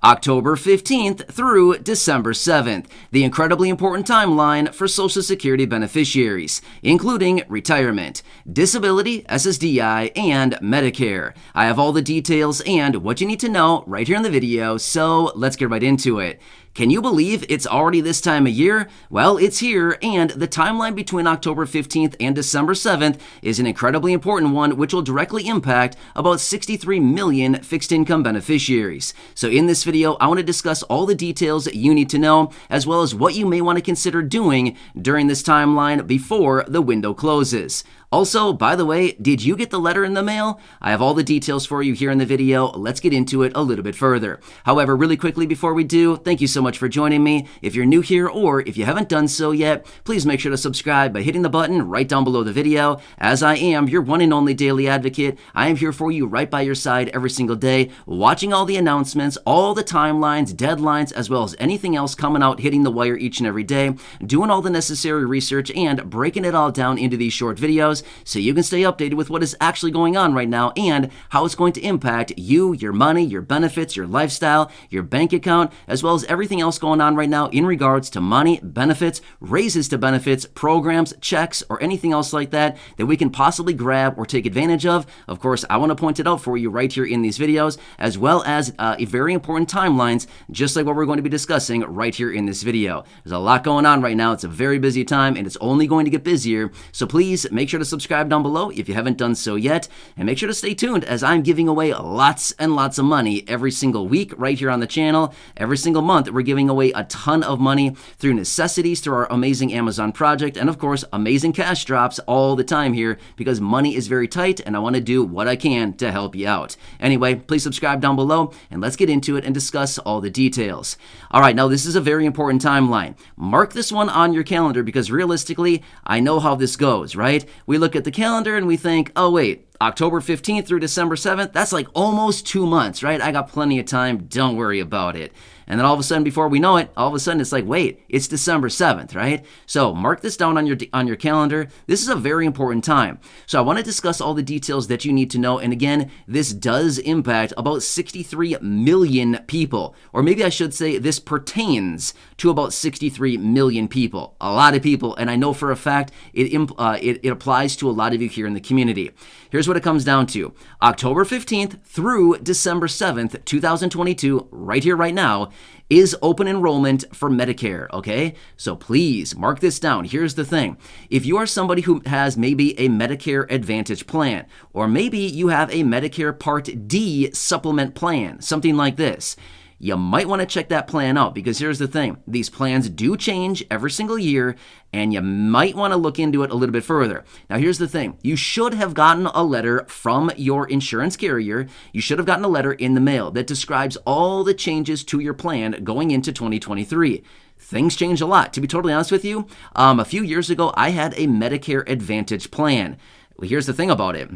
October 15th through December 7th, the incredibly important timeline for Social Security beneficiaries, including retirement, disability, SSDI, and Medicare. I have all the details and what you need to know right here in the video, so let's get right into it. Can you believe it's already this time of year? Well, it's here, and the timeline between October 15th and December 7th is an incredibly important one which will directly impact about 63 million fixed income beneficiaries. So in this video, I want to discuss all the details that you need to know, as well as what you may want to consider doing during this timeline before the window closes. Also, by the way, did you get the letter in the mail? I have all the details for you here in the video. Let's get into it a little bit further. However, really quickly before we do, thank you so much for joining me. If you're new here or if you haven't done so yet, please make sure to subscribe by hitting the button right down below the video. As I am your one and only daily advocate, I am here for you right by your side every single day, watching all the announcements, all the timelines, deadlines, as well as anything else coming out hitting the wire each and every day, doing all the necessary research and breaking it all down into these short videos so you can stay updated with what is actually going on right now and how it's going to impact you, your money, your benefits, your lifestyle, your bank account, as well as everything else going on right now in regards to money, benefits, raises to benefits, programs, checks, or anything else like that that we can possibly grab or take advantage of. Of course, I want to point it out for you right here in these videos, as well as very important timelines, just like what we're going to be discussing right here in this video. There's a lot going on right now. It's a very busy time, and it's only going to get busier. So please make sure to subscribe down below if you haven't done so yet, and make sure to stay tuned as I'm giving away lots and lots of money every single week right here on the channel. Every single month, we're giving away a ton of money through necessities, through our amazing Amazon project, and of course, amazing cash drops all the time here because money is very tight, and I want to do what I can to help you out. Anyway, please subscribe down below, and let's get into it and discuss all the details. All right, now this is a very important timeline. Mark this one on your calendar because realistically, I know how this goes, right? We look at the calendar and we think, oh wait, October 15th through December 7th, that's like almost 2 months, right? I got plenty of time, don't worry about it. And then all of a sudden, before we know it, all of a sudden it's like, wait, it's December 7th, right? So mark this down on your calendar. This is a very important time. So I want to discuss all the details that you need to know. And again, this does impact about 63 million people, or maybe I should say this pertains to about 63 million people, a lot of people. And I know for a fact it applies to a lot of you here in the community. Here's what it comes down to. October 15th through December 7th, 2022, right here, right now, is open enrollment for Medicare, okay? So please mark this down. Here's the thing. If you are somebody who has maybe a Medicare Advantage plan, or maybe you have a Medicare Part D supplement plan, something like this, you might want to check that plan out because here's the thing. These plans do change every single year, and you might want to look into it a little bit further. Now, here's the thing. You should have gotten a letter from your insurance carrier. You should have gotten a letter in the mail that describes all the changes to your plan going into 2023. Things change a lot. To be totally honest with you, a few years ago, I had a Medicare Advantage plan. Well, here's the thing about it.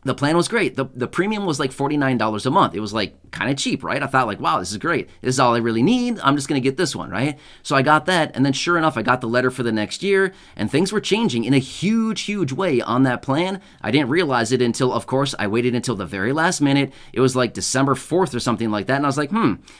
The plan was great. The premium was like $49 a month. It was like kind of cheap, right? I thought like, wow, this is great. This is all I really need. I'm just going to get this one, right? So I got that. And then sure enough, I got the letter for the next year and things were changing in a huge, huge way on that plan. I didn't realize it until, of course, I waited until the very last minute. It was like December 4th or something like that. And I was like,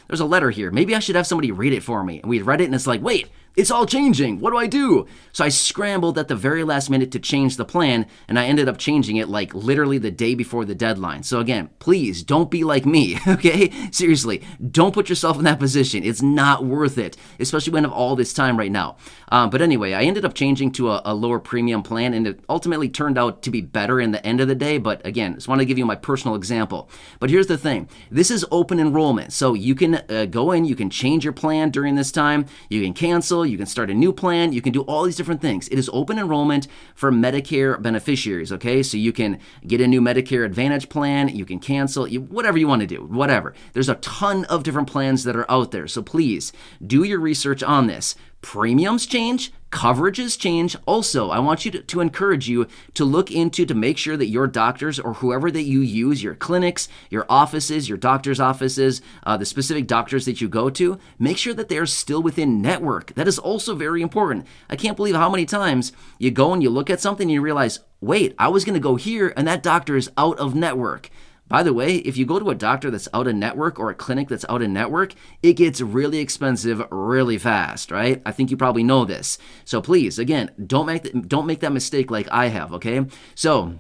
there's a letter here. Maybe I should have somebody read it for me. And we read it and it's like, wait, it's all changing. What do I do? So I scrambled at the very last minute to change the plan, and I ended up changing it like literally the day before the deadline. So again, please don't be like me, okay? Seriously, don't put yourself in that position. It's not worth it, especially when I have all this time right now. But anyway, I ended up changing to a lower premium plan, and it ultimately turned out to be better in the end of the day. But again, just want to give you my personal example. But here's the thing. This is open enrollment. So you can go in, you can change your plan during this time, you can cancel, you can start a new plan, you can do all these different things. It is open enrollment for Medicare beneficiaries, okay? So you can get a new Medicare Advantage plan, you can cancel, whatever you want to do, whatever. There's a ton of different plans that are out there, so please do your research on this. Premiums change, coverages change. Also, I want you to encourage you to look into, to make sure that your doctors or whoever that you use, your clinics, your offices, your doctor's offices, the specific doctors that you go to, make sure that they're still within network. That is also very important. I can't believe how many times you go and you look at something and you realize, wait, I was going to go here and that doctor is out of network. By the way, if you go to a doctor that's out of network or a clinic that's out of network, it gets really expensive really fast, right? I think you probably know this. So please, again, don't make that mistake like I have, okay? So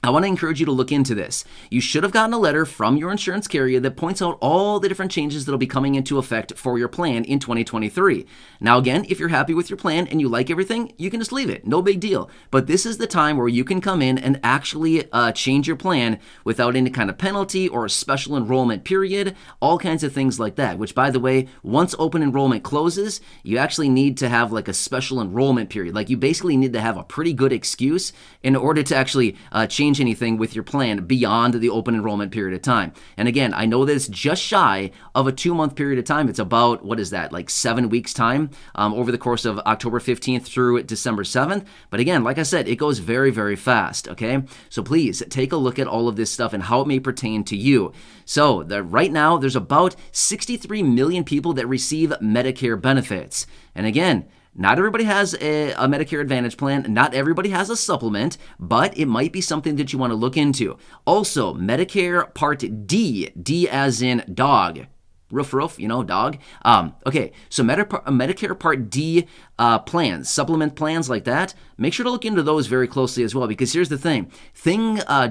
I want to encourage you to look into this. You should have gotten a letter from your insurance carrier that points out all the different changes that will be coming into effect for your plan in 2023. Now again, if you're happy with your plan and you like everything, you can just leave it. No big deal. But this is the time where you can come in and actually change your plan without any kind of penalty or a special enrollment period, all kinds of things like that, which by the way, once open enrollment closes, you actually need to have like a special enrollment period. Like you basically need to have a pretty good excuse in order to actually change anything with your plan beyond the open enrollment period of time. And again, I know that it's just shy of a 2-month period of time. It's about, what is that, like 7 weeks time over the course of October 15th through December 7th. But again, like I said, it goes very, very fast, okay? So please take a look at all of this stuff and how it may pertain to you. So right now, there's about 63 million people that receive Medicare benefits. And again, not everybody has a Medicare Advantage plan. Not everybody has a supplement, but it might be something that you want to look into. Also, Medicare Part D, D as in dog. Roof, roof, dog. Okay, so Medicare Part D plans, supplement plans like that, make sure to look into those very closely as well, because here's the thing.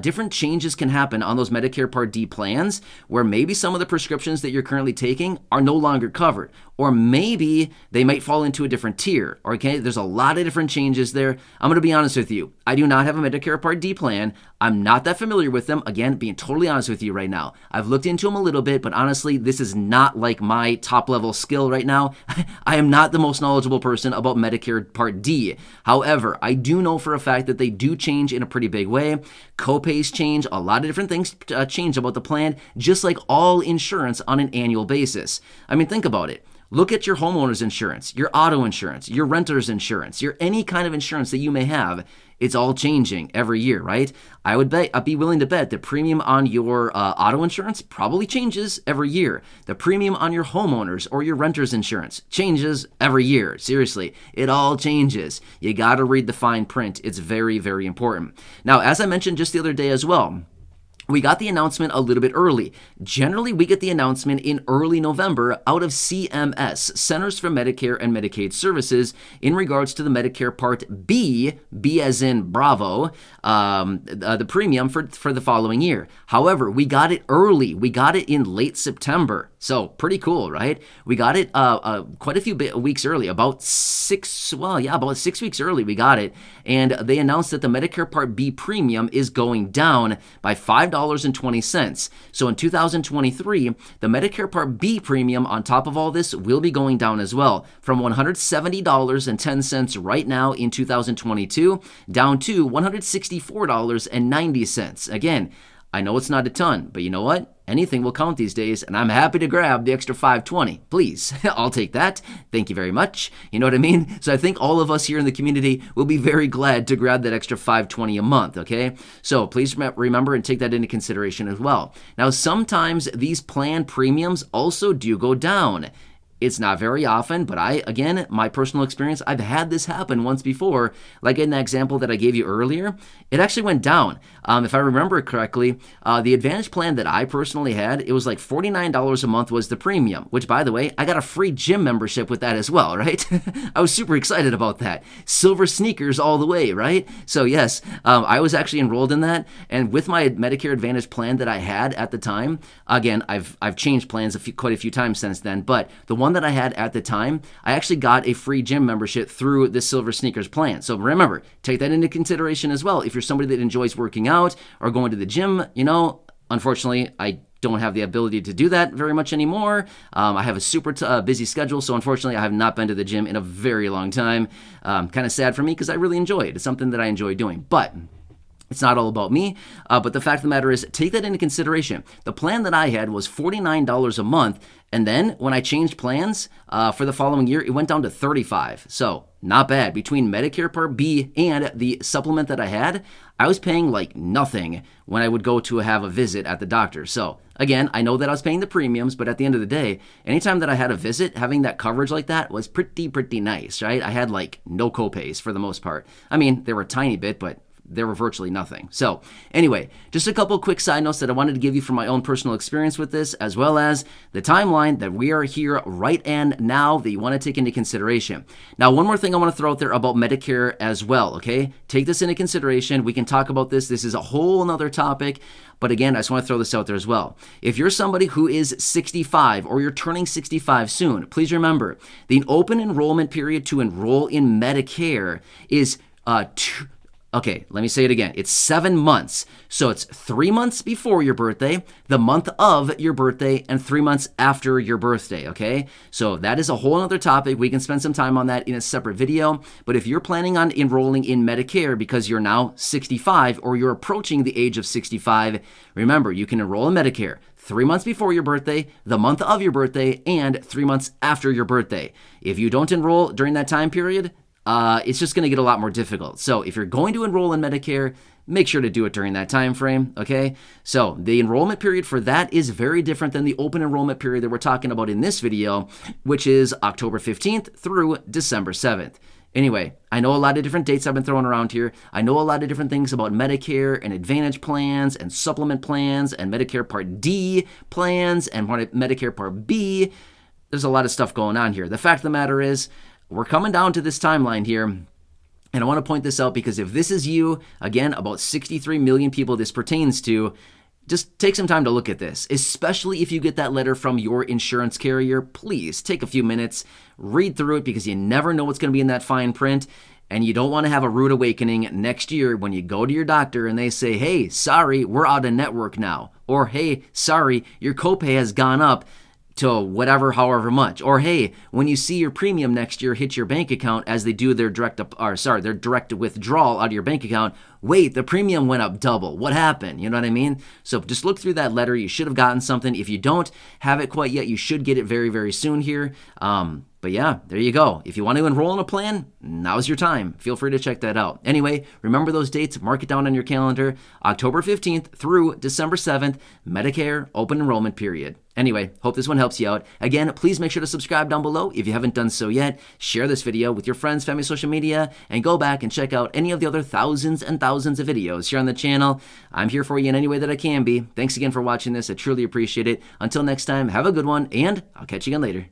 Different changes can happen on those Medicare Part D plans where maybe some of the prescriptions that you're currently taking are no longer covered, or maybe they might fall into a different tier, okay? There's a lot of different changes there. I'm going to be honest with you. I do not have a Medicare Part D plan. I'm not that familiar with them. Again, being totally honest with you right now. I've looked into them a little bit, but honestly, this is not like my top level skill right now. I am not the most knowledgeable person about Medicare Part D. However, I do know for a fact that they do change in a pretty big way. Copays change, a lot of different things change about the plan, just like all insurance on an annual basis. I mean, think about it. Look at your homeowner's insurance, your auto insurance, your renter's insurance, your any kind of insurance that you may have. It's all changing every year, right? I'd be willing to bet the premium on your auto insurance probably changes every year. The premium on your homeowner's or your renter's insurance changes every year. Seriously, it all changes. You got to read the fine print. It's very, very important. Now, as I mentioned just the other day as well, we got the announcement a little bit early. Generally, we get the announcement in early November out of CMS, Centers for Medicare and Medicaid Services, in regards to the Medicare Part B, B as in Bravo, the premium for the following year. However, we got it early. We got it in late September. So pretty cool, right? We got it quite a few weeks early, about 6 weeks early we got it. And they announced that the Medicare Part B premium is going down by $5.20. So in 2023, the Medicare Part B premium on top of all this will be going down as well, from $170.10 right now in 2022 down to $164.90. Again, I know it's not a ton, but you know what? Anything will count these days, and I'm happy to grab the extra $5.20. Please, I'll take that. Thank you very much. You know what I mean? So I think all of us here in the community will be very glad to grab that extra $5.20 a month, okay? So please remember and take that into consideration as well. Now, sometimes these plan premiums also do go down. It's not very often, but again, my personal experience, I've had this happen once before. Like in that example that I gave you earlier, it actually went down. If I remember correctly, the Advantage plan that I personally had, it was like $49 a month was the premium, which by the way, I got a free gym membership with that as well, right? I was super excited about that. Silver sneakers all the way, right? So yes, I was actually enrolled in that. And with my Medicare Advantage plan that I had at the time, again, I've changed plans quite a few times since then, but the one that I had at the time, I actually got a free gym membership through the Silver Sneakers plan. So remember, take that into consideration as well. If you're somebody that enjoys working out or going to the gym, unfortunately, I don't have the ability to do that very much anymore. I have a super busy schedule, so unfortunately, I have not been to the gym in a very long time. Kind of sad for me because I really enjoy it. It's something that I enjoy doing, but it's not all about me, but the fact of the matter is, take that into consideration. The plan that I had was $49 a month, and then when I changed plans for the following year, it went down to $35. So not bad. Between Medicare Part B and the supplement that I had, I was paying like nothing when I would go to have a visit at the doctor. So again, I know that I was paying the premiums, but at the end of the day, anytime that I had a visit, having that coverage like that was pretty nice, right? I had like no copays for the most part. I mean, they were a tiny bit, but there were virtually nothing. So anyway, just a couple quick side notes that I wanted to give you from my own personal experience with this, as well as the timeline that we are here right and now that you want to take into consideration. Now, one more thing I want to throw out there about Medicare as well, okay? Take this into consideration. We can talk about this. This is a whole nother topic. But again, I just want to throw this out there as well. If you're somebody who is 65 or you're turning 65 soon, please remember the open enrollment period to enroll in Medicare is okay, let me say it again. It's 7 months. So it's 3 months before your birthday, the month of your birthday, and 3 months after your birthday, okay? So that is a whole other topic. We can spend some time on that in a separate video. But if you're planning on enrolling in Medicare because you're now 65 or you're approaching the age of 65, remember, you can enroll in Medicare 3 months before your birthday, the month of your birthday, and 3 months after your birthday. If you don't enroll during that time period, it's just going to get a lot more difficult. So if you're going to enroll in Medicare, make sure to do it during that time frame, okay? So the enrollment period for that is very different than the open enrollment period that we're talking about in this video, which is October 15th through December 7th. Anyway, I know a lot of different dates I've been throwing around here. I know a lot of different things about Medicare and Advantage plans and supplement plans and Medicare Part D plans and Medicare Part B. There's a lot of stuff going on here. The fact of the matter is, we're coming down to this timeline here, and I want to point this out because if this is you, again, about 63 million people this pertains to, just take some time to look at this, especially if you get that letter from your insurance carrier. Please take a few minutes, read through it, because you never know what's going to be in that fine print, and you don't want to have a rude awakening next year when you go to your doctor and they say, hey, sorry, we're out of network now, or hey, sorry, your copay has gone up to whatever, however much. Or hey, when you see your premium next year hit your bank account as they do their direct withdrawal out of your bank account, wait, the premium went up double. What happened? You know what I mean? So just look through that letter. You should have gotten something. If you don't have it quite yet, you should get it very, very soon here. But yeah, there you go. If you want to enroll in a plan, now's your time. Feel free to check that out. Anyway, remember those dates. Mark it down on your calendar. October 15th through December 7th, Medicare open enrollment period. Anyway, hope this one helps you out. Again, please make sure to subscribe down below if you haven't done so yet. Share this video with your friends, family, social media, and go back and check out any of the other thousands and thousands of videos here on the channel. I'm here for you in any way that I can be. Thanks again for watching this. I truly appreciate it. Until next time, have a good one, and I'll catch you again later.